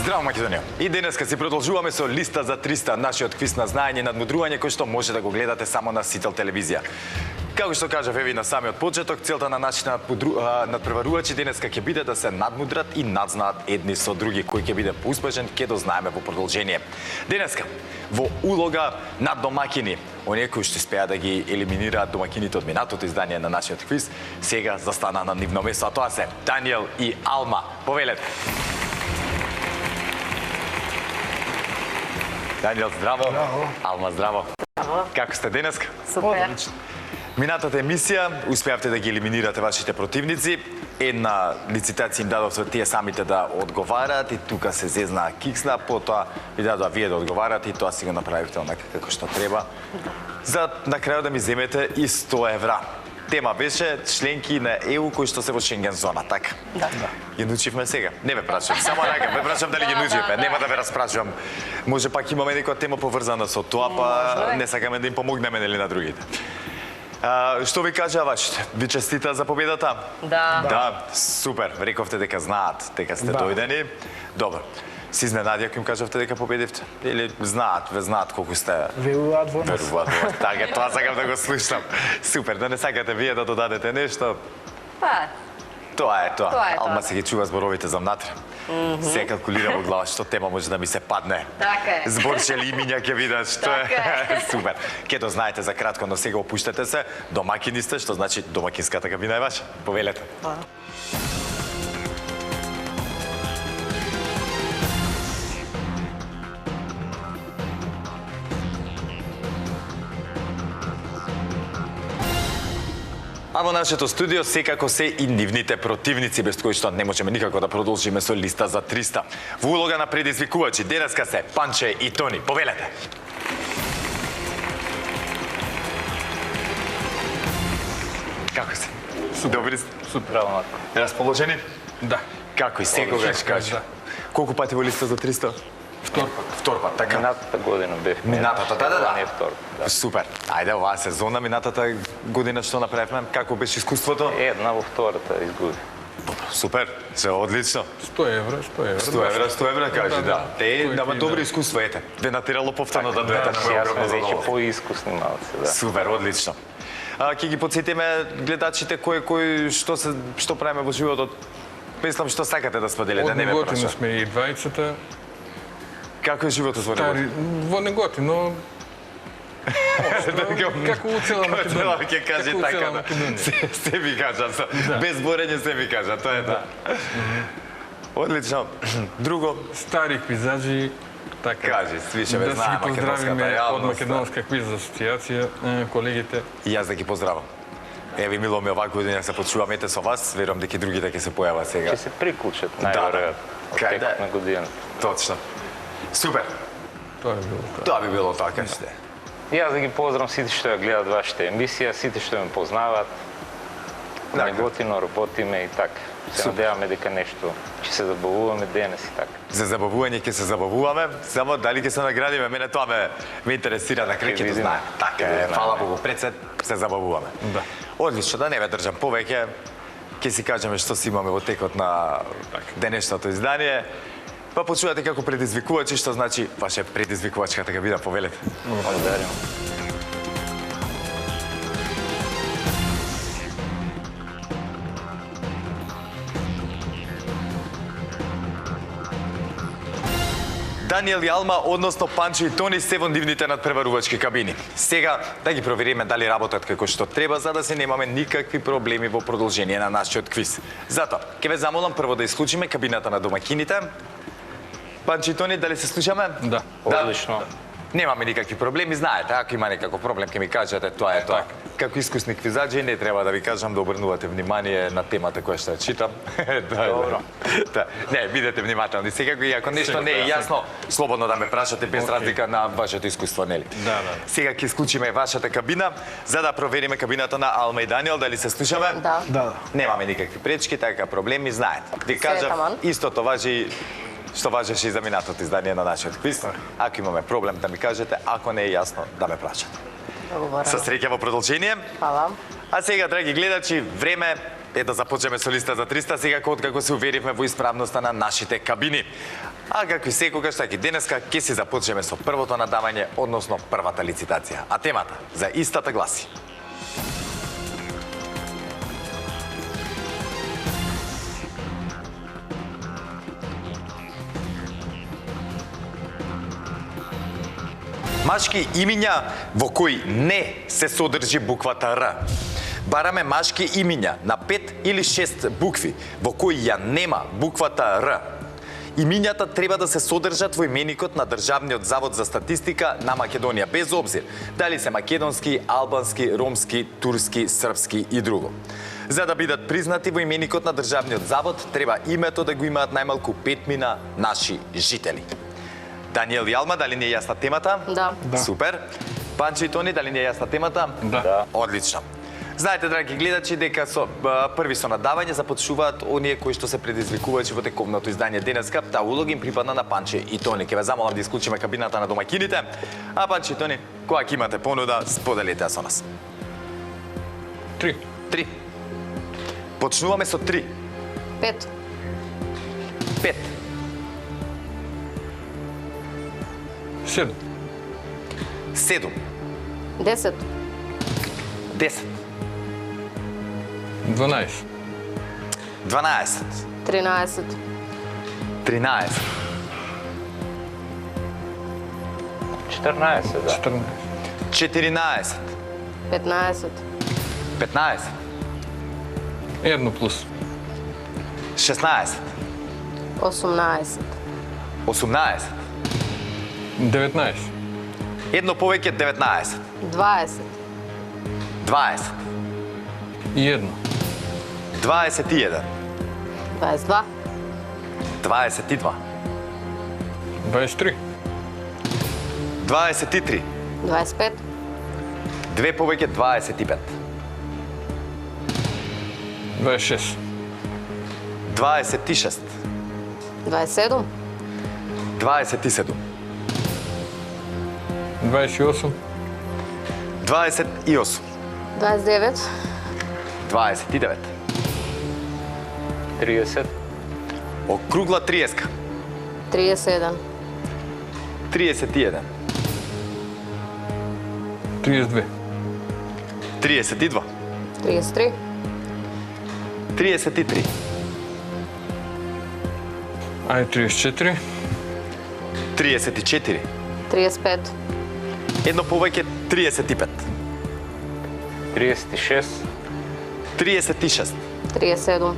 Здраво, Македонија! И денеска си продолжуваме со листа за 300, нашиот квиз на знаење и надмудрување кој што може да го гледате само на Сител телевизија. Како што кажав еви на самиот почеток, целта на нашите надпреварувачи денеска ќе биде да се надмудрат и надзнаат едни со други. Кој ќе биде поуспешен, ќе дознаеме во продолжение. Денеска во улога на домакини, оние кои што успеа да ги елиминираат домакините од минатото издание на нашиот квиз, сега застана на нивно место, а тоа се Даниел и Алма. Повелете. Даниел, здраво. Здраво. Алма, здраво. Здраво. Како сте денеска? Супер. Минатата емисија успеавте да ги елиминирате вашите противници. Една лицитација им дадовте тие самите да одговараат и тука се зезна киксна, потоа ви дадоа вие да одговарате и тоа си го направивте онака како што треба. За на крајот да ми земете и 100 евра. Тема беше членки на ЕУ кои што се во Шенген зона, така? Да. Ги научивме сега. Не ве прашувам, само рака, ве прашувам дали ги научивме. Нема да ве распрашувам. Може пак имаме некоја тема поврзана со тоа, па не сакаме да им помогнеме нели на другите. Што ви кажа вашите? Ви честита за победата? Да. Да, супер. Рековте дека знаат, дека сте дојдени. Добро. Си изненади ако им кажавте дека победивте? Или знаат, ве знаат колку сте... Веруваат во нас. Веруваат во нас. Така, тоа сакам да го слушам. Супер, да не сакате вие да додадете нешто. Па, Тоа е тоа. Тоа е тоа. Алма се ги чува зборовите за внатре. Се калкулира во глава што тема може да ми се падне. Така е. Зборче ли имиња ќе видат што е. Така е. Супер. Ке то знаете за кратко, но сега опуштете се. Домакини сте, што значи домакинската кабина е ваша. Повелете. А во нашето студио секако се и нивните противници, без кои што не можеме никако да продолжиме со листа за 300. Во улога на предизвикувачи денеска се Панче и Тони. Повелете. Како се? Добри сте? Супер, онako. Расположени? Да. Како и секогаш кажа. Да. Колку пати во листа за 300? Втор пат. Втор пат, така? Минатата година бев. Минатата, да. Не втор. Да. Супер. Ајде, оваа сезона, минатата година што направивме, како беше искуството? Една во втората изгуби. Супер, се одлично. 100 евра, 100 евра, кажи, да. Те нема добро искуство, ете. Ве натерало повторно да дојдете на моја Сега огромно сме веќе задоволство. поискусни малци, да. Супер, одлично. Ќе ги подсетиме гледачите кој што правиме во животот. Мислам што сакате да споделите, не ме Неготини прашувам. сме и двајцата. Како е животот во Стари, него? во неготино. Како у цела Македонија. Ќе каже Како у така, цела да. Македонија. Се ми кажа, без борење се ми кажа, тоа е да. Одлично. Друго, Стари квизаджи, така. кажи, свише ве Да знае си македонската поздравиме од реалност. Македонска квиз асоциација колегите. И јас да ги поздравам. Еви, мило ми оваа година се почувам ете со вас, верувам дека и другите ќе се појават сега. Ќе се приклучат, Да. најверојатно. Од Кај да? текот на годината. Точно. Супер. Тоа е било тоа. Тоа би било така што. И јас да ги поздравам сите што ја гледат вашите емисија, сите што ме познаваат. Така. Неготино работиме и така. Се Супер. надеваме дека нешто ќе се забавуваме денес и така. За забавување ќе се забавуваме, само дали ќе се наградиме, мене тоа ме интересира на крај, ќе видиме. знае. Така е, Видиме. фала Богу, пред се забавуваме. Да. Одлично, да не ве држам повеќе. Ќе си кажеме што си имаме во текот на денешното издание. Па почувате како предизвикувачи, што значи ваше предизвикувачката кабина, повелете. Благодарам. Даниел и Алма, односно Панчо и Тони, се во нивните надпреварувачки кабини. Сега да ги провериме дали работат како што треба, за да се немаме никакви проблеми во продолжение на нашиот квиз. Затоа, ќе ве замолам прво да исклучиме кабината на домакините. Панчо и Тони, дали се слушаме? Да. Одлично. Немаме никакви проблеми, знаете, ако има некако проблем ќе ми кажете, тоа е тоа. Како искусни квизаджи не треба да ви кажам да обрнувате внимание на темата која што ја читам. Добро. Да. Не, бидете внимателни. Секако и ако нешто не е јасно, слободно да ме прашате без разлика на вашето искуство, нели? Да. Сега ќе исклучиме вашата кабина за да провериме кабината на Алма и Даниел, дали се слушаме? Да. Немаме никакви пречки, така проблеми, знаете. Ви кажав, таман. истото важи што важеше и за минатото издание на нашиот квиз. Ако имаме проблем да ми кажете, ако не е јасно да ме прашате. Договорено. Со среќа во продолжение. Фала. А сега, драги гледачи, време Ето започнеме со листа за 300, секако откако се уверивме во исправноста на нашите кабини. А како и секогаш, така и денеска, ќе си започнеме со првото надавање, односно првата лицитација. А темата за истата гласи: машки имиња во кои не се содржи буквата Р. Бараме машки имиња на 5 или 6 букви во кои ја нема буквата Р. Имињата треба да се содржат во именикот на Државниот завод за статистика на Македонија, без обзир дали се македонски, албански, ромски, турски, српски и друго. За да бидат признати во именикот на Државниот завод, треба името да го имаат најмалку 5 наши жители. Даниел Јалма, дали не е јасна темата? Да. Супер. Панчо и Тони, дали не е јасна темата? Да. Одлично. Знаете, драги гледачи, дека први со надавање започнуваат оние кои што се предизвикувачи во тековното издание денеска. Таа улога им припадна на Панче и Тони. Ќе ве замолам да исклучиме кабината на домаќините. А Панче и Тони, кога ќе имате понуда, споделете ја со нас. 3. 3. Почнуваме со 3. 5, 5. 7. 7. 10, 10. 12. 12. 13, 13. 14, да. 14. 14. 15, 15. 1 плюс. 16. 18, 18. 19. Едно повеќе 19. 20, 20. И 1. 21. 22, 22. 23. 23. 25, Две повеќе 25. 26. 26. 27, 27. 28. 28. 29, 29. 30. Округла 30. 31, 31. 32. 32. 33, 33. Ајде 34. 34. 35, Едно повеќе 35. 36. 36. 37,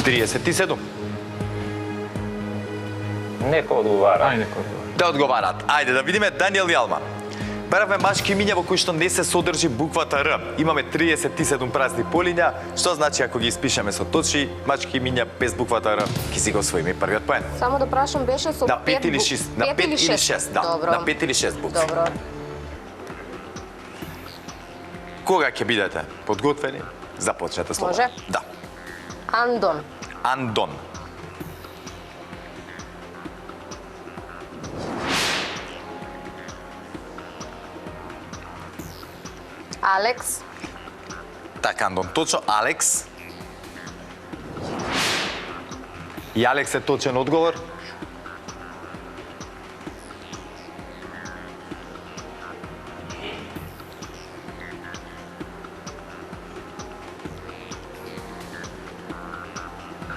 37. Некој одговара. Ајде некој. Да одговараат. Ајде да видиме Даниел Јалма. Баравме машки имиња во кои што не се содржи буквата Р. Имаме 37 празни полиња, што значи ако ги испишеме со точки, машки имиња без буквата Р, ќе си го освоиме првиот поен. само да прашам, беше со На 5 или 6, на 5 или 6, да. Добро. На 5 или 6 букви. Добро. Кога ќе бидете подготвени? Започнете слово. Може? Да. Андон, Андон. Алекс, Така, Андон, точно. Алекс. И Алекс е точен одговор.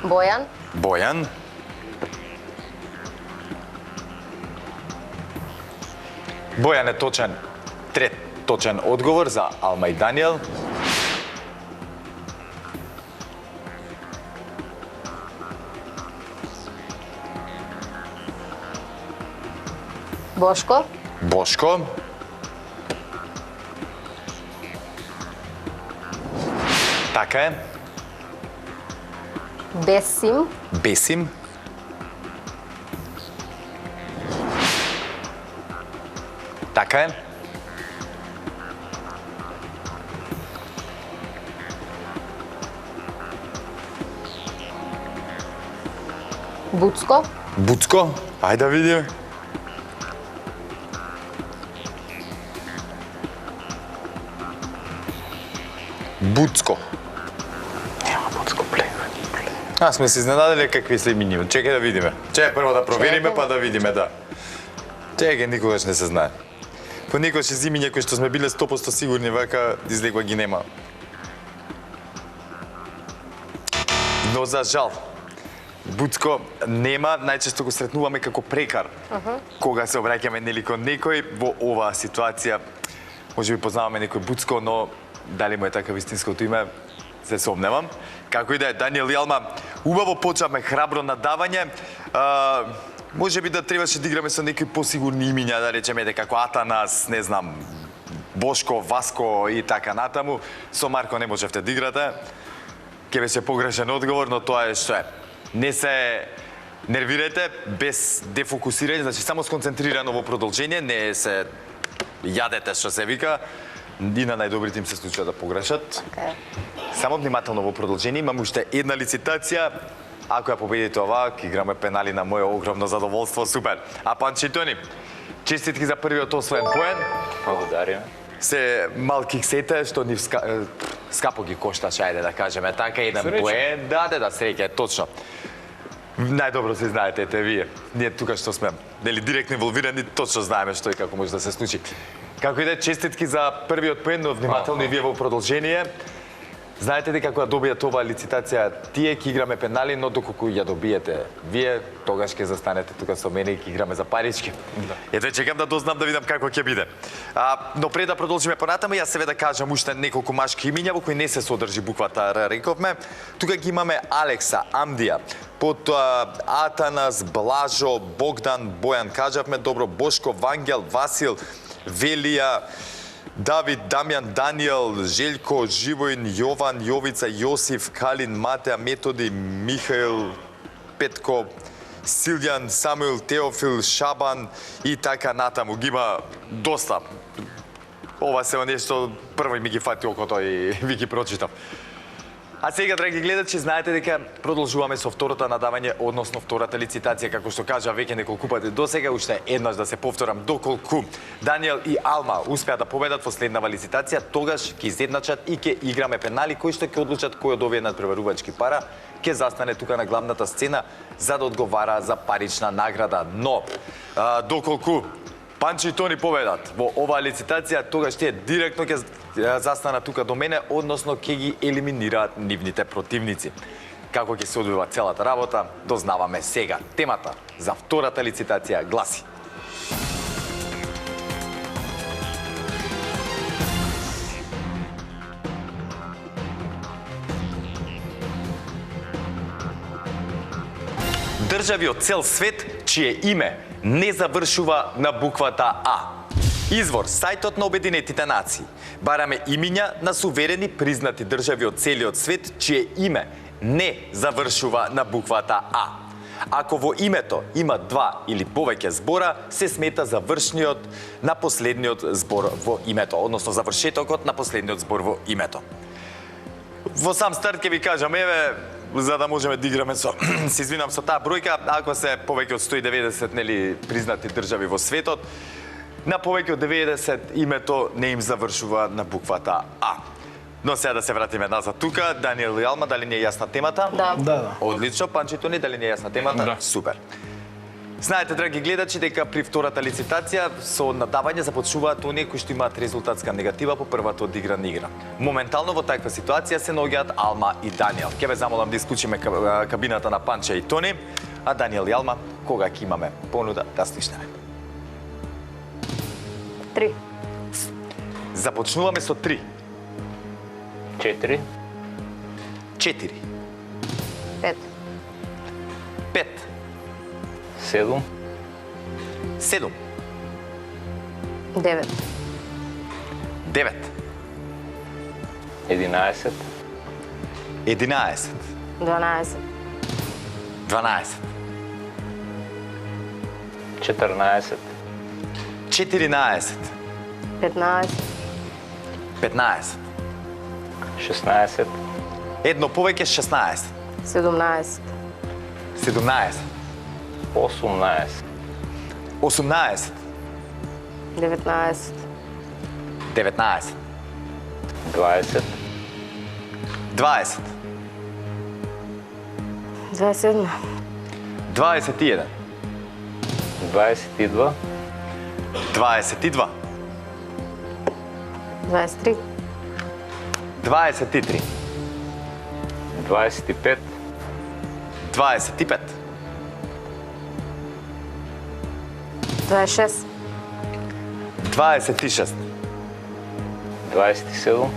Бојан, Бојан. Бојан е точен. Трет точен одговор за Алма и Даниел. Бошко, Бошко. Така е. Бесим, Бесим. Така е. Буцко, Буцко. Ајде да видиме. Буцко. Аз сме се изненадали какви се имени. Чекай да видиме. Чекай прво да провериме, Чекай. па да видиме, да. Чекай, никогаш не се знае. Понекогаш изимиња кои што сме биле 100% сигурни, вака излегува ги нема. Но за жал, Буцко нема, најчесто го сретнуваме како прекар. Кога се обраќаме нели кон некој во оваа ситуација, може би познаваме некој Буцко, но дали му е така вистинското име, се сомневам. Како и да е, Даниел и Алма, убаво почнавме храбро надавање. Може би да требаше да играме со некои посигурни имиња, да речеме како Атанас, не знам, Бошко, Васко и така натаму. Со Марко не можевте да играте. Ке беше погрешен одговор, но тоа е што е. Не се нервирате, без дефокусирање, значи само сконцентрирано во продолжение, не се јадете што се вика. И на најдобрите им се случува да погрешат. Okay. Само внимателно во продолжение, имам уште една лицитација. Ако ја победите ова, ќе играме пенали на моје огромно задоволство, супер. А Панче и Тони, честитки за првиот освоен поен. Благодариме. Се малки ксете што ни скапо ги кошташе, ајде да кажеме така, еден Среќа. поен, да, среќа, точно. Најдобро се знаете вие. Ние тука што сме, нели директно инволвирани, точно знаеме што и како може да се случи. Како и да е, честитки за првиот поен, но внимателно и вие во продолжение. Знаете дека кога добијате оваа лицитација, тие ќе играме пенали, но доколку ја добиете вие, тогаш ќе застанете тука со мене и ќе играме за парички. Да. Ете, чекам да дознам да видам како ќе биде. Но пред да продолжиме понатаму, јас себе да кажам уште неколку машки имиња во кои не се содржи буквата Р, рековме. Тука ги имаме Алекса, Амдија, потоа Атанас, Блажо, Богдан, Бојан, кажавме добро, Бошко, Вангел, Васил, Велија, Давид, Дамјан, Даниел, Желко, Живоин, Јован, Јовица, Јосиф, Калин, Матеа, Методи, Михаил, Петко, Силјан, Самуил, Теофил, Шабан и така натаму. Ги има доста. Ова се нешто прво ми ги фати окото и ви ги прочитав. А сега, драги гледачи, знаете дека продолжуваме со второто надавање, односно втората лицитација, како што кажа веќе неколку пати до сега, уште еднаш да се повторам, доколку Даниел и Алма успеа да победат во следнава лицитација, тогаш ќе изедначат и ќе играме пенали кои што ќе одлучат кој од овие надпреварувачки пара ќе застане тука на главната сцена за да одговара за парична награда. Но, доколку Панче и Тони победат во оваа лицитација, тогаш тие директно ќе застанат тука до мене, односно ќе ги елиминираат нивните противници. Како ќе се одвива целата работа, дознаваме сега. Темата за втората лицитација гласи: држави од цел свет чие име не завршува на буквата А. Извор, сајтот на Обединетите нации. Бараме имиња на суверени признати држави од целиот свет чие име не завршува на буквата А. Ако во името има два или повеќе збора, се смета завршниот на последниот збор во името, односно завршетокот на последниот збор во името. Во сам старт ќе ви кажам, еве, за да можеме да играме со, се извинам со таа бројка, ако се повеќе од 190 нели признати држави во светот, на повеќе од 90 името не им завршува на буквата А. Но сега да се вратиме назад тука. Даниел и Алма, дали не е јасна темата? Да. Одлично, Панчето ни, дали не е јасна темата? Да. Супер. Знаете, драги гледачи, дека при втората лицитација со надавање започнуваат оние кои што имаат резултатска негатива по првата одиграна игра. Моментално во таква ситуација се наоѓаат Алма и Даниел. Ке ве замолам да исклучиме кабината на Панче и Тони, а Даниел и Алма, кога ќе имаме понуда, да слушнеме. 3. Започнуваме со 3. 4, 4. 5. 5. 7, 7. 9. 9. 11, 11. 12. 12. 14, 14. 15. 15. 16, Едно повеќе 16. 17. 17. 18, 18. 19. 19. 20, 20. 27. 21. 22, 22. 23. 23. 25, 25. 26. 26. 27,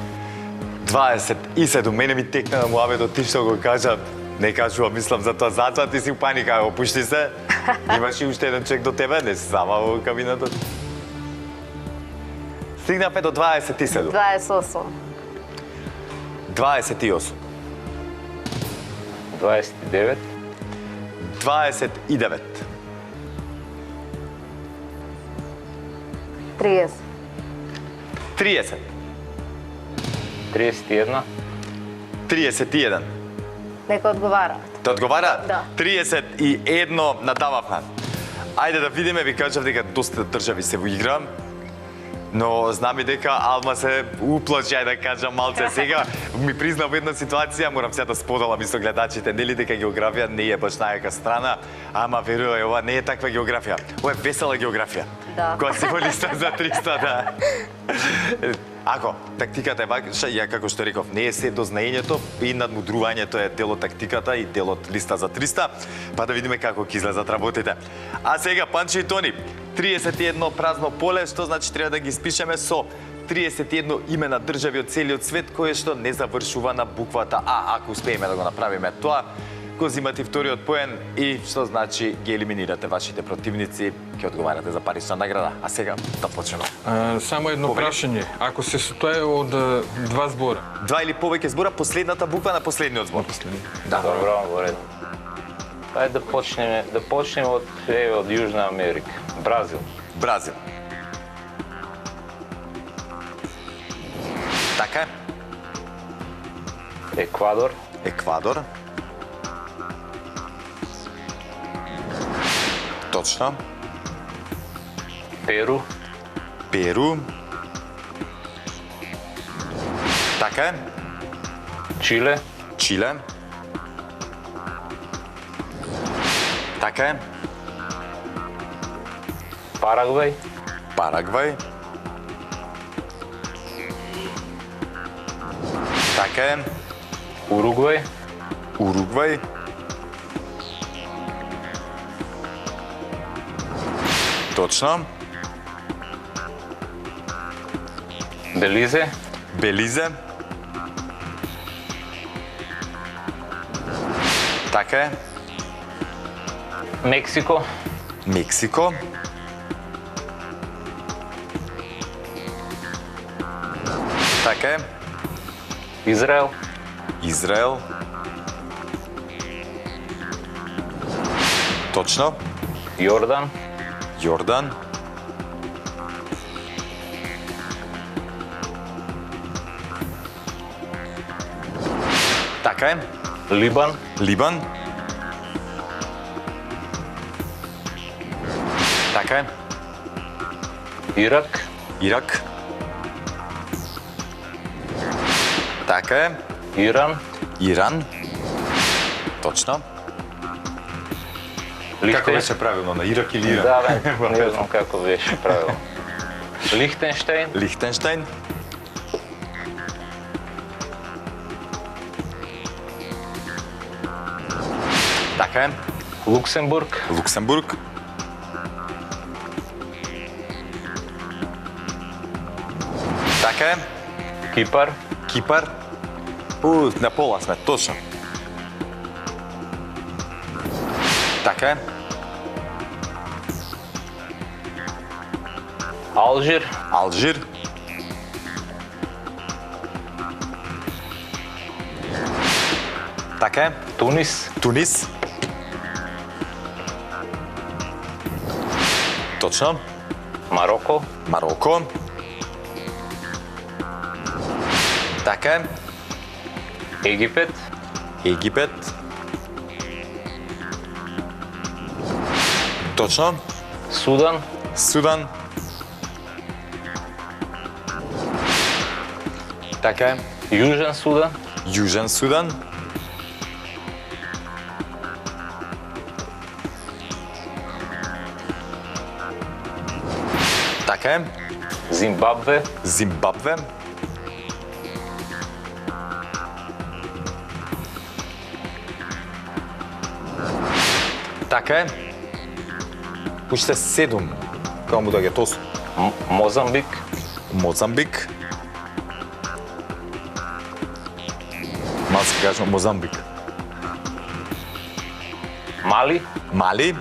27. Мене ми текна на муабето, ти што го кажа. Не кажува, мислам за тоа. Затоа ти си у паника, опушти се. Имаш и уште еден човек до тебе, не си сама во кабината. Стигнавме до 27. 28. 28. 29, 29. 30. 30. 31, 31. Нека одговара. Те одговара? Да. 31 надававме. Ајде да видиме, ви кажав дека доста држави се во игра. Но знам и дека Алма се уплаши, ајде да кажам малце сега. Ми призна во една ситуација, морам сега да споделам и со гледачите, нели дека географија не е баш најака страна, ама верувај, ова не е таква географија. Ова е весела географија. Да. Која си во листа за 300, да. Ако тактиката е вакша, ја како што реков, не е се до знаењето и надмудрувањето е дел од тактиката и дел од листа за 300, па да видиме како ќе излезат работите. А сега Панчо и Тони, 31 празно поле, што значи треба да ги испишеме со 31 имена држави од целиот свет кои што не завршува на буквата А. Ако успееме да го направиме тоа, го зимате вториот поен и што значи ги елиминирате вашите противници, ќе одговарате за парична награда. А сега да почнеме. Само едно прашање. Ако се состои од два збора? Два или повеќе збора, последната буква на последниот збор. Да, добро, во ред. Ајде да почнеме од Јужна Америка. Бразил, Бразил. Така е. Еквадор, Еквадор. Точно. Перу, Перу. Така е. Чиле, Чиле. Така е. Парагвај, Парагвај. Така е. Уругвај, Уругвај. Точно. Белизе, Белизе. Така е. Мексико, Мексико. Така е. Израел, Израел. Точно. Јордан, Јордан. Така е. Либан, Либан. Така е. Ирак, Ирак. Така е. Иран, Иран. Точно. Како беше правилно, на Ирак или Иран? Да, бе, не знам како беше правилно. Лихтенштейн, Лихтенштейн. Така е. Луксембург, Луксембург. Така е. Кипар, Кипар. На пола сме, точно. Така е. Алжир, Алжир. Така е. Тунис, Тунис. Точно. Мароко, Мароко. Така е. Египет, Египет. Точно. Судан, Судан. Така е. Јужен Судан, Јужен Судан. Така е. Зимбабве, Зимбабве. Така е. Уште 7. Како му доаѓа тос? Мозамбик, Мозамбик. Малски кажам Мозамбик. Мали, Мали.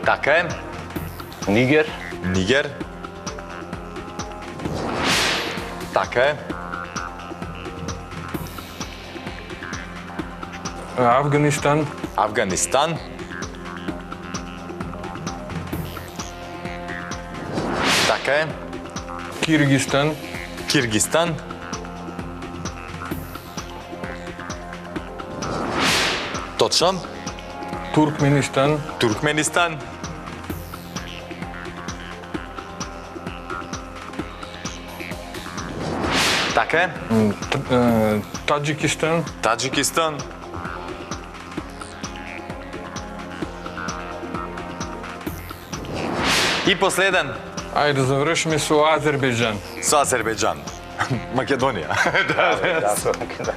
Така е. Нигер, Нигер. Така е. Афганистан, Афганистан. Така е. Киргизстан, Киргизстан. Точно. Туркменистан, Туркменистан. Така е. Таджикистан, Таджикистан. И последен ајде да завршиме со Азербејџан. со Азербејџан. Македонија. да, да. Да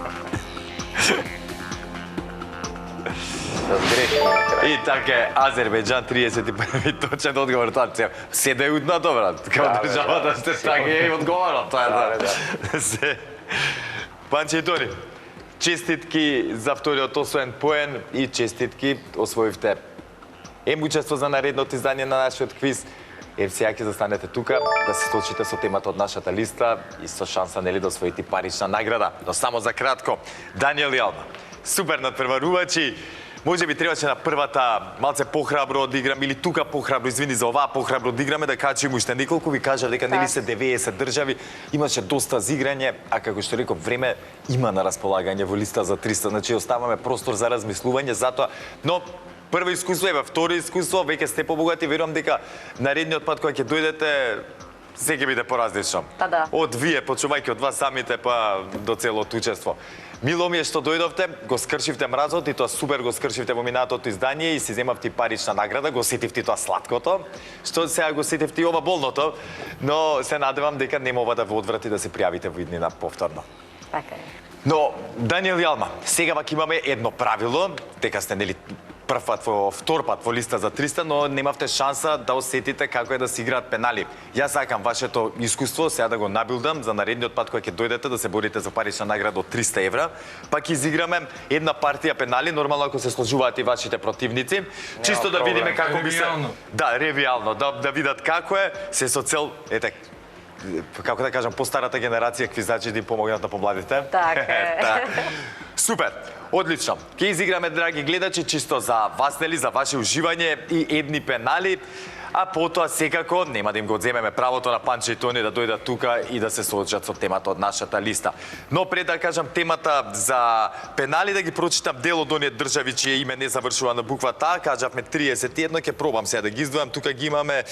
сгрешим на крај. И така е, Азербејџан 31 точен одговор тоа се да е уднато брат. Као Да, бе, државата да, сте сигурно. така и одговора тоа Да, е да. Се. Панче и Тони, честитки за вториот освоен поен и честитки освоивте учество за наредното издание на нашиот квиз. Сега ќе застанете тука да се соочите со темата од нашата листа и со шанса нели да освоите парична награда. Но само за кратко, Даниел и Алба, супер надпреварувачи. Може би требаше на првата малце похрабро да играме или тука похрабро, извини за оваа похрабро да играме, да качим уште неколку, ви кажав дека нели се 90 држави, имаше доста за играње, а како што реков, време има на располагање во листа за 300, значи оставаме простор за размислување, затоа, но прво искуство е, второ искуство, веќе сте побогати, верувам дека наредниот пат кога ќе дојдете се ќе биде поразлично. Па да. Од вие, почувајќи од вас самите, па до целото учество. Мило ми е што дојдовте, го скршивте мразот и тоа супер го скршивте во минатото издание и си земавте парична награда, го сетивте тоа сладкото, што сега го сетивте и ова болното, но се надевам дека нема ова да ве одврати да се пријавите во иднина повторно. Така е. Но, Даниел и Алма, сега вак имаме едно правило, дека сте нели прв пат втор пат во листа за 300, но немавте шанса да осетите како е да се играат пенали. Јас сакам вашето искуство сега да го набилдам за наредниот пат кога ќе дојдете да се борите за парична награда од 300 евра, па ќе изиграме една партија пенали, нормално ако се сложуваат и вашите противници, чисто да проблем. видиме како би се... Ревијално. Да, ревијално, да видат како е, се со цел, ете, како да кажам, постарата генерација квизачи да им помогнат на помладите. Така е. Супер, одлично. Ке изиграме, драги гледачи, чисто за вас, нели, за ваше уживање и едни пенали, а потоа секако нема да им го одземеме правото на Панче и Тони да дојдат тука и да се соочат со темата од нашата листа. Но пред да кажам темата за пенали, да ги прочитам дел од оние држави чие име не завршува на буквата А, кажавме 31, ќе пробам сега да ги издвојам, тука ги имаме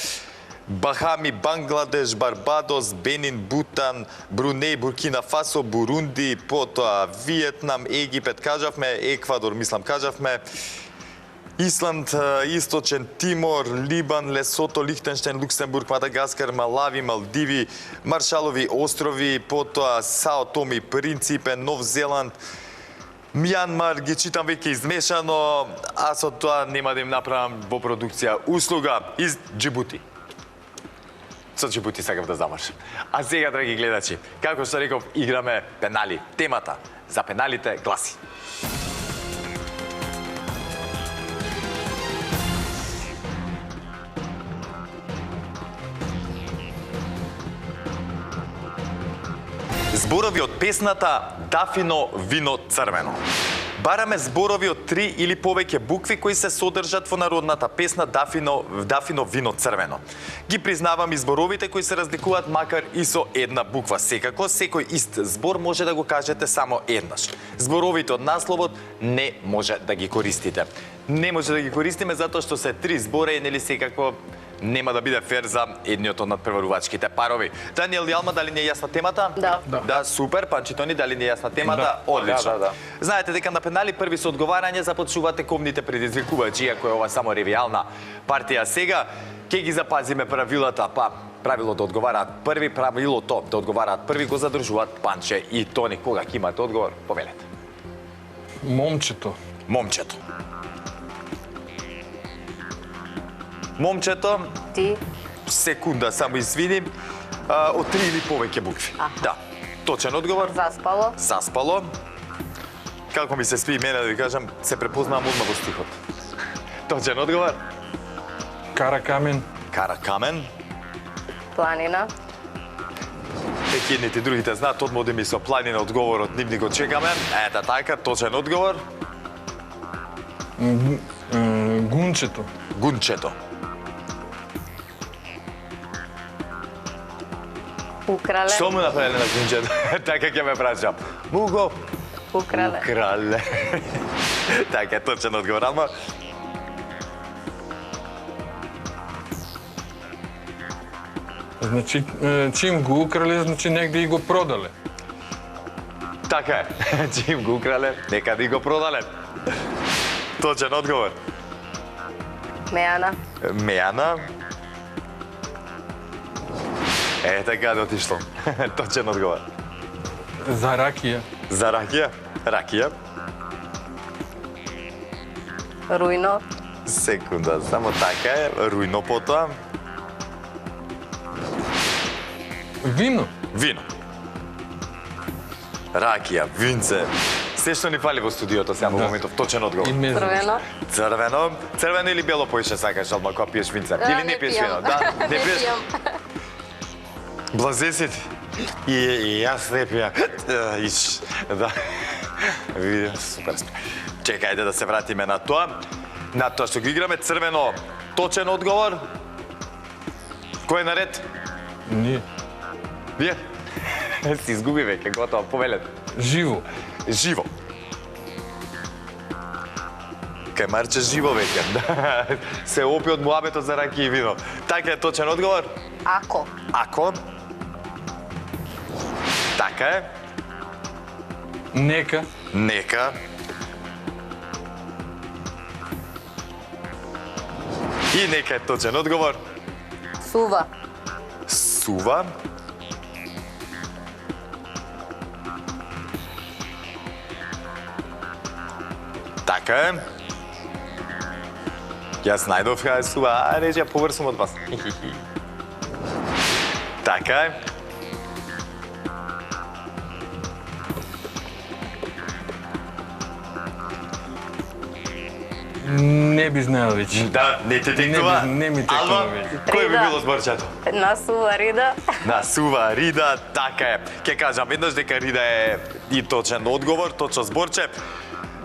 Бахами, Бангладеш, Барбадос, Бенин, Бутан, Брунеј, Буркина Фасо, Бурунди, потоа Виетнам, Египет, кажавме, Еквадор, мислам, кажавме, Исланд, Источен Тимор, Либан, Лесото, Лихтенштейн, Луксембург, Мадагаскар, Малави, Малдиви, Маршалови острови, потоа Сао Томе и Принципе, Нов Зеланд, Мјанмар, ги читам веќе измешано, а со тоа нема да им направам во продукција услуга из Џибути. Со Џибути сакав да замршам. А сега, драги гледачи, како што реков, играме пенали. Темата за пеналите гласи: зборови од песната Дафино вино црвено. Бараме зборови од 3 или повеќе букви кои се содржат во народната песна Дафино вино црвено. Ги признавам и зборовите кои се разликуваат макар и со една буква. Секако, секој ист збор може да го кажете само еднаш. Зборовите од насловот не може да ги користите. не може да ги користиме затоа што се 3 збора и нели секако нема да биде фер за едниот од надпреварувачките парови. Даниел и Алма, дали не е јасна темата? Да. Да, супер. Панчитони, дали не е јасна темата? Да. Одлично. Да. Знаете дека на пенали први со одговарање започнуваат тековните предизвикувачи, иако е ова само ревијална партија сега, ќе ги запазиме правилата, па правило да одговараат први, правилото да одговараат први го задржуваат Панче и Тони. Кога ќе имате одговор? Повелете. Момчето. Момчето. Момчето, Ти. секунда, само извини, од 3 или повеќе букви. Да. Точен одговор. Заспало. Заспало. Како ми се спи мене да ви кажам, се препознавам одма во стихот. Точен одговор. Кара камен. Кара камен. Планина. Веќе едните и другите знаат, одма оди ми со планина одговорот, нивни го чекаме. Ета така, точен одговор. Гунчето. Гунчето. Украле. Што му направиле на гунчето? Така ќе ме прашам. Му го Украле. украле. Така, точен одговор, Алма. Значи, чим го украле, значи негде и го продале. Така е. Чим го украле, некаде и го продале. Точен одговор. Мејана. Мејана. Така да отишло. Точен одговор. За ракија. За ракија. Ракија. Рујно. Секунда, само така е. Рујно потоа. Вино. Вино. Ракија, винце. Се што ни фали во студиото сега во Да. моментов. Точен одговор. И мезно. Црвено. Црвено. Црвено или бело поише сакаш, Алма, кога пиеш винце? Или не пиеш вино? Да, не пиеш. Блазесит. И јас не пија. Иш. Да. Види, супер. Чекајте да се вратиме на тоа. На тоа што го играме црвено. Точен одговор. Кој е наред? Ние. Вие? Си изгуби веќе, готово, повелете. Живо. Живо. Кај Марче живо веќе. Да. Се опи од муабетот за раки и вино. Така е точен одговор. Ако. Ако. Така е. Нека. Нека. И нека е точен одговор. Сува. Сува. Така е. Јас најдов кај сува, а рече ја поврсум од вас. Така е. Не би знаел веќе. Да, не те текнува. Не ми текнува Алма, веќе. кој би Рида. било зборчето? На сува рида. На сува рида, така е. Ке кажам веднаш дека рида е и точен одговор, точно зборче.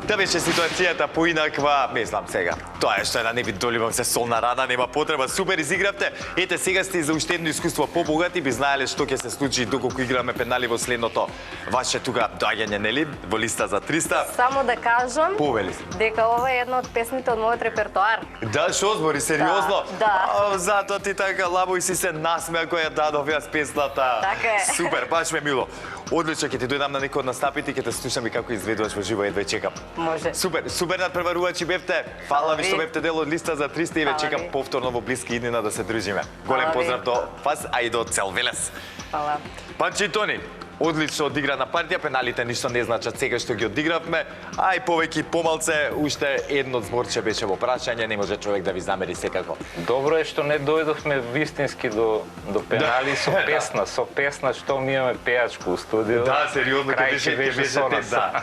Да беше ситуацијата поинаква, не знам сега. Тоа е што е на небит доливам се солна рана, нема потреба. Супер изигравте. Ете сега сте за уште едно искуство побогати, би знаеле што ќе се случи доколку играме пенали во следното ваше тука доаѓање, нели? Во листа за 300. Само да кажам Повели. дека ова е една од песните од мојот репертоар. Да, шо збори, сериозно? Да. Затоа ти така лабо и си се насмеа која дадов јас песната. Така е. Супер, баш ме мило. Одлично, ќе ти дојдам на некој од настапите и ќе те слушам и како изведуваш во живо, едва чекам. Може. Супер надпреварувачи бевте. Фала ви што бевте дел од листа за 300 и ве Фала чекам ви. повторно во блиски иднина да се дружиме. Голем Фала ви. поздрав до вас, а и до цел Велес. Фала. Панче и Тони, одлично одиграна партија, пеналите ништо не значат сега што ги одигравме, а и повеќе и помалце, уште едно зборче беше во прашање, не може човек да ви замери секако. Добро е што не дојдовме вистински до пенали со песна. Со песна што ми имаме пејачку у студио. Да, сериозно, Крај ќе беше со тек, нас. да.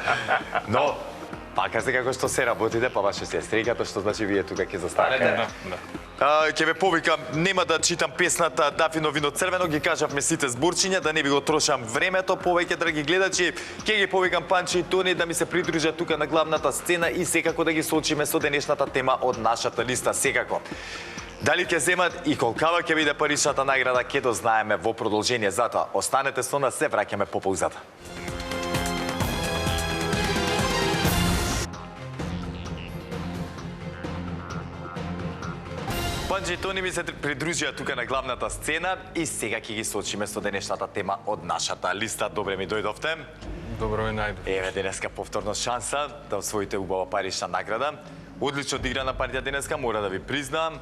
Но, пака се како што се работите, па ваше се стрикато, што значи вие тука ќе застанете. Да, да. Ќе ве повикам, нема да читам песната Дафино вино црвено, ги кажавме сите зборчиња, да не би го трошам времето, повеќе драги гледачи, ќе ги повикам Панче и Тони да ми се придружат тука на главната сцена и секако да ги соочиме со денешната тема од нашата листа секако. Дали ќе земат и колкава ќе биде паричната награда, ќе дознаеме во продолжение. Затоа, останете со нас, се враќаме по паузата. Панче и Тони ми се придружија тука на главната сцена и сега ќе ги сочиме со денешната тема од нашата листа. Добре ми дојдовте. Добро ме најдов. Еве денеска повторно шанса да освоите убава парична награда. Одлично одиграна партија денеска, мора да ви признаам.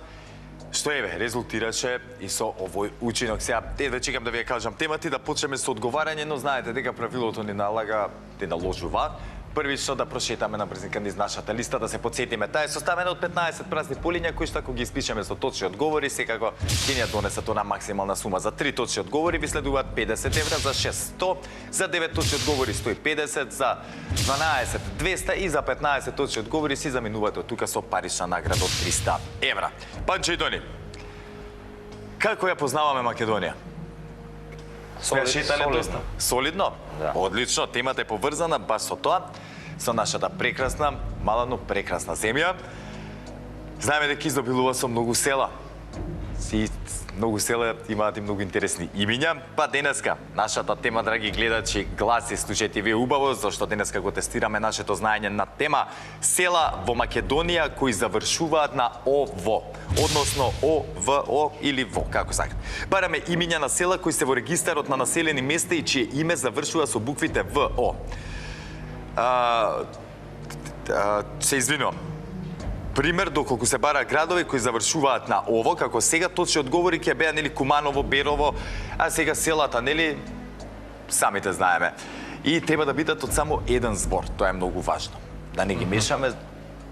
Што еве, резултираше и со овој учинок. Сега, еве чекам да ви ја кажам темата и да почнеме со одговарање, но знаете дека правилото ни налага, те наложува. Првично да прошетаме на брзинка низ нашата листа, да се подсетиме. Таа е составена од 15 празни полиња, кои што ако ги испишеме со точни одговори, секако ќе ни ја донесат она максимална сума. За 3 точни одговори ви следуваат 50 евра, за 6 100, за 9 точни одговори 150, за 12 200 и за 15 точни одговори си заминувате од тука со парична награда од 300 евра. Панче и Тони, како ја познаваме Македонија? Солидно. Солидно? Да. Одлично, темата е поврзана баш со тоа, со нашата прекрасна, мала но прекрасна земја. Знаеме дека изобилува со многу села. И многу села имаат и многу интересни имиња. Па денеска, нашата тема, драги гледачи, гласи, слушајте вие убаво, зашто денеска го тестираме нашето знаење на тема села во Македонија кои завршуваат на ОВО, односно ОВО или ВО, како сакат. Бараме имиња на села кои се во регистарот на населени места и чие име завршува со буквите ВО. Се извинувам. Пример, доколку се бара градови кои завршуваат на ОВО, како сега точни одговори ќе беа нели Куманово, Берово, а сега селата, нели, самите знаеме. И треба да бидат од само еден збор, тоа е многу важно. Да не ги мешаме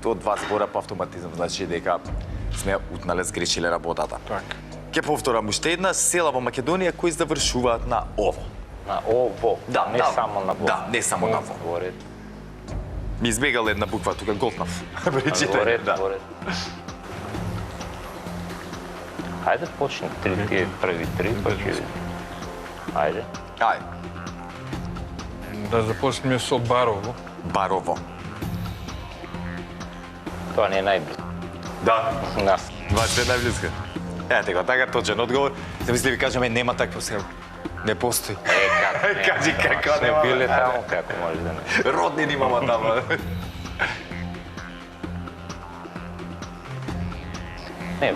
од два збора по автоматизам, значи дека сме утнале сгрешиле работата. Така. Ќе повторам уште една, села во Македонија кои завршуваат на ОВО. На ОВО, Да, не да. само на ВО. Да, не само на ВО. Говори. Ми избегала една буква, тука голтнав. Пречитање, Говори. Хајде почни тие први три, па ќе видим. Хајде. Ај, Да започнеме со Барово. Барово. Тоа не е најблизко. Да. Нас. Вашето е најблиска. Ете го, така точен одговор. Се мисли ви кажеме нема такво село. Не постои. Како? Кажи како Сме нема. биле таму, како може да не. Роднини имаме таму. Не,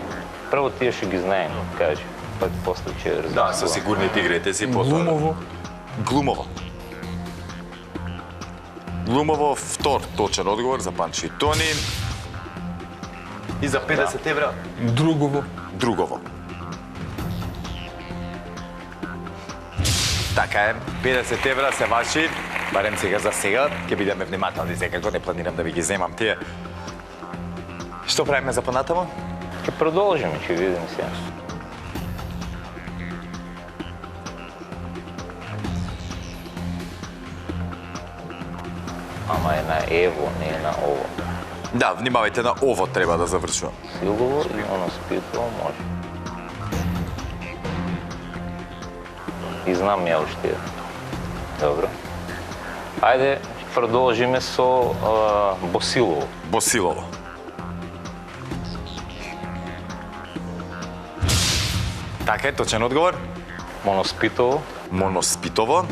прво тие ще ги знаем, кажи. Пак после ќе разберам. Да, со сигурните игрите си потвора. Глумово. Глумово. Глумово, втор точен одговор за Панче и Тони. И за 50 евра Другово. Другово. Така е, 50 евра се ваши, барем сега за сега, ќе бидеме внимателни секако, не планирам да ви ги земам тие. Што правиме за понатамо? Ќе продолжиме, ќе видим сега. Ама е на Ево, не е на Ово. Да, внимавајте, на ово треба да завршувам. Силово и оно спитово може. И знам ја уште. Добро. Ајде, продолжиме со Босилово. Босилово. Така е, точен одговор. Моноспитово. Моноспитово.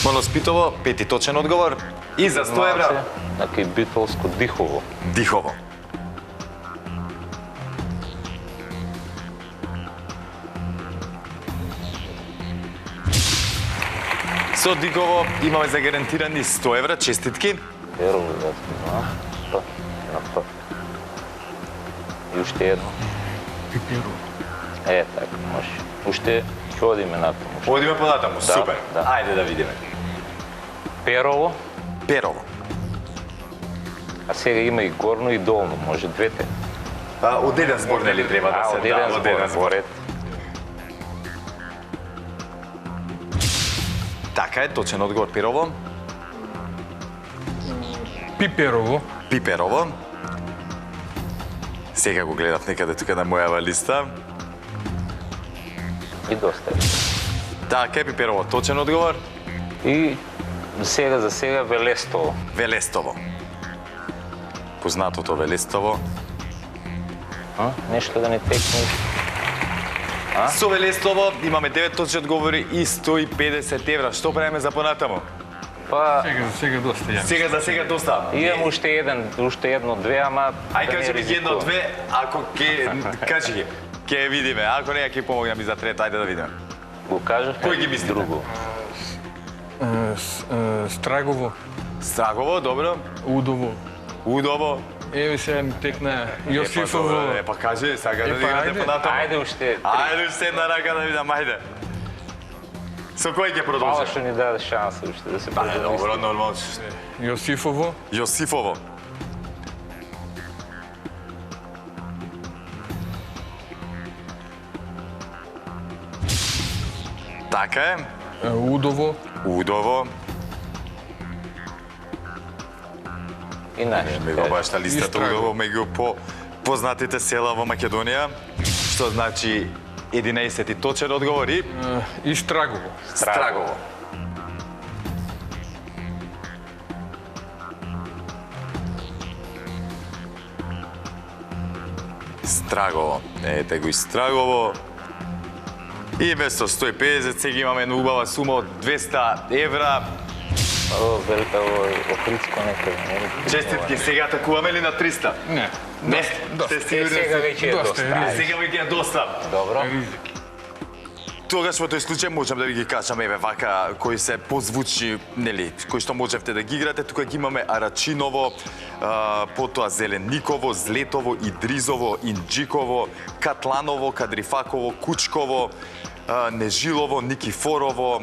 Моноспитово, пети точен одговор. И за 100 евра. Така и Битолско Дихово. Дихово. Со Дихово имаме загарантирани 100 евра, честитки. Ерово, да знам. П. На П. И уште едно. Пиперово. Така, може. Уште ќе одиме натаму. Одиме понатаму, Да, супер. да. Ајде да видиме. Перово, Перово. а сега има и горно и долно, може двете. Од еден збор нели треба да се... од еден од еден збор, ред. Така е, точен одговор Перово. Пиперово. Пиперово. Сега го гледав некаде тука на мојава листа. И доста е. Така е, Пиперово, точен одговор. И за сега Велестово. Велестово. Познатото Велестово. Нешто да не текне. Со Велестово имаме 9 точни одговори и 150 евра. Што правиме за понатамо? Па, За сега доста јам. Сега за сега доста. имам уште едно-две, ама Ај да не кажи ми ги едно, ризикувам. две, ако ке кажи ги. Ке видиме, ако не ќе помогнам и за трета, ајде да видиме. Го кажав. Кој ги мислите? Друго. Страгово, Страгово, добро. Удово. Удово. Еве сега ми текна Јосифово. Па кажи, сака да Епа, играте ајде. понатаму. Ајде уште. Ајде уште една рака да видам, ајде. Со кој ќе Мало продолжиме? што ни даде шанса уште да се Ајде, продолжи. добро, нормално. Јосифово, Јосифово. Така е. Удово, Удово. И нешто. Ми го башта листата Истрагово. Удово меѓу познатите села во Македонија, што значи 11 точен одговор и и Страгово. Страгово. Страгово. Ете го и Страгово. И место 150, сега имаме една убава сума од 200 евра. О, Охридско некаде. не? Честитки, сега атакуваме ли на 300? Не, Не, доста. сте Е, сигурни? сега веќе е Доста доста. е Ајде. Сега веќе е доста. Добро. ризик. Тогаш во тој случај можам да ви ги кажам еве вака кои се позвучни, нели, кои што можевте да ги играте. Тука ги имаме Арачиново, потоа Зеленниково, Злетово, Идризово, Инџиково, Катланово, Кадрифаково, Кучково, Нежилово, Никифорово,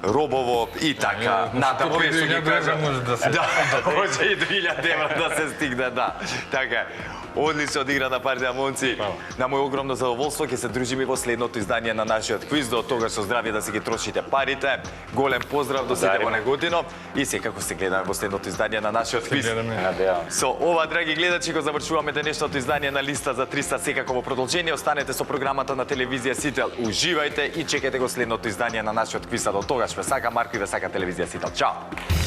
Робово и така. Натаму Тука и што ги 2000 евра кажам. може да се- Да, може и 2000 евра да се стигне, да. Така е. Одлично одиграна партија, момци. На мој огромно задоволство ќе се дружиме во следното издание на нашиот квиз. До тогаш со здравје да си ги трошите парите. Голем поздрав до сите во неготино и секако се гледаме во следното издание на нашиот квиз. Гледаме. Надевам. Со ова, драги гледачи, го завршуваме денешното издание на Листа за 300. Секако во продолжение останете со програмата на телевизија Сител. Уживајте и чекајте го следното издание на нашиот квиз. А до тогаш ве сака Марко и ве сака телевизија Сител. Чао!